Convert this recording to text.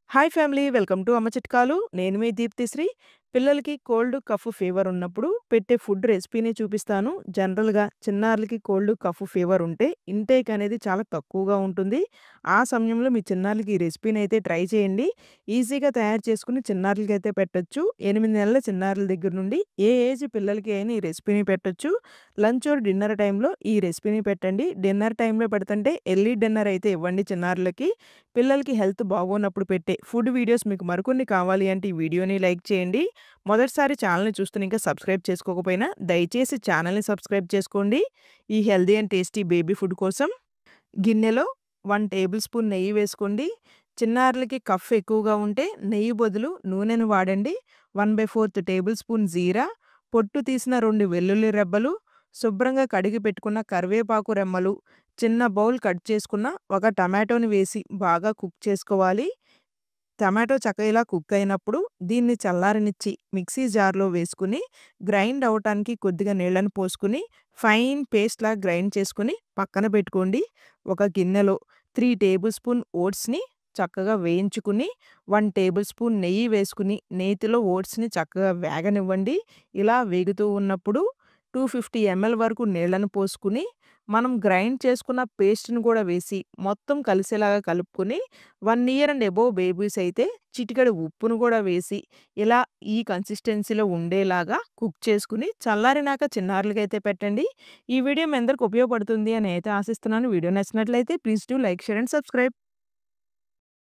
Hi family welcome to అమ్మ చిట్కాలు. నేను మీ దీప్తిశ్రీ. పిల్లలకి కోల్డ్, కఫ్, ఫీవర్ ఉన్నప్పుడు పెట్టే ఫుడ్ రెసిపీని చూపిస్తాను. జనరల్‌గా చిన్నారులకి కోల్డ్, కఫ్, ఫీవర్ ఉంటే ఇంటేక్ అనేది చాలా తక్కువగా ఉంటుంది. ఆ సమయంలో మీ చిన్నారులకి ఈ రెసిపీని అయితే ట్రై చేయండి. ఈజీగా తయారు చేసుకొని చిన్నారులకైతే పెట్టొచ్చు. 8 నెలల చిన్నారుల దగ్గర నుండి ఏ ఏజ్ పిల్లలకి అయినా ఈ రెసిపీని పెట్టొచ్చు. లంచ్ ఆర్ డిన్నర్ టైంలో ఈ రెసిపీని పెట్టండి. డిన్నర్ టైంలో పెడుతుంటే ఎర్లీ డిన్నర్ అయితే ఇవ్వండి చిన్నారులకి. పిల్లలకి హెల్త్ బాగోనప్పుడు పెట్టే ఫుడ్ వీడియోస్ మీకు మరికొన్ని కావాలి అంటే ఈ వీడియోని లైక్ చేయండి. మొదటిసారి ఛానల్‌ని చూస్తున్న ఇంకా సబ్స్క్రైబ్ చేసుకోకపోయినా దయచేసి ఛానల్‌ని సబ్స్క్రైబ్ చేసుకోండి. ఈ healthy and tasty baby food కోసం గిన్నెలో 1 టేబుల్ స్పూన్ నెయ్యి వేసుకోండి. చిన్నారులకి కఫ్ ఎక్కువగా ఉంటే నెయ్యి బదులు నూనెను వాడండి. 1/4 టేబుల్ స్పూన్ జీరా, పొట్టు తీసిన 2 వెల్లుల్లి రెబ్బలు, శుభ్రంగా కడిగి పెట్టుకున్న కరివేపాకు రెమ్మలు, చిన్న బౌల్ కట్ చేసుకున్న ఒక టమాటోని వేసి బాగా కుక్ చేసుకోవాలి. టమాటో చక్కగా ఇలా కుక్ అయినప్పుడు దీన్ని చల్లారనిచ్చి మిక్సీ జార్‌లో వేసుకొని గ్రైండ్ అవ్వటానికి కొద్దిగా నీళ్ళని పోసుకొని ఫైన్ పేస్ట్‌లాగా గ్రైండ్ చేసుకొని పక్కన పెట్టుకోండి. ఒక గిన్నెలో 3 టేబుల్ స్పూన్ ఓట్స్‌ని చక్కగా వేయించుకుని 1 టేబుల్ స్పూన్ నెయ్యి వేసుకుని నేతిలో ఓట్స్‌ని చక్కగా వేగనివ్వండి. ఇలా వేగుతూ ఉన్నప్పుడు 250 ఎంఎల్ వరకు నీళ్ళను పోసుకుని మనం గ్రైండ్ చేసుకున్న పేస్ట్‌ని కూడా వేసి మొత్తం కలిసేలాగా కలుపుకొని 1 ఇయర్ అండ్ అబోవ్ బేబీస్ అయితే చిటికెడు ఉప్పును కూడా వేసి ఇలా ఈ కన్సిస్టెన్సీలో ఉండేలాగా కుక్ చేసుకుని చల్లారినాక చిన్నారులకైతే పెట్టండి. ఈ వీడియో మీ అందరికి ఉపయోగపడుతుంది అని అయితే ఆశిస్తున్నాను. వీడియో నచ్చినట్లయితే please do like, share and subscribe.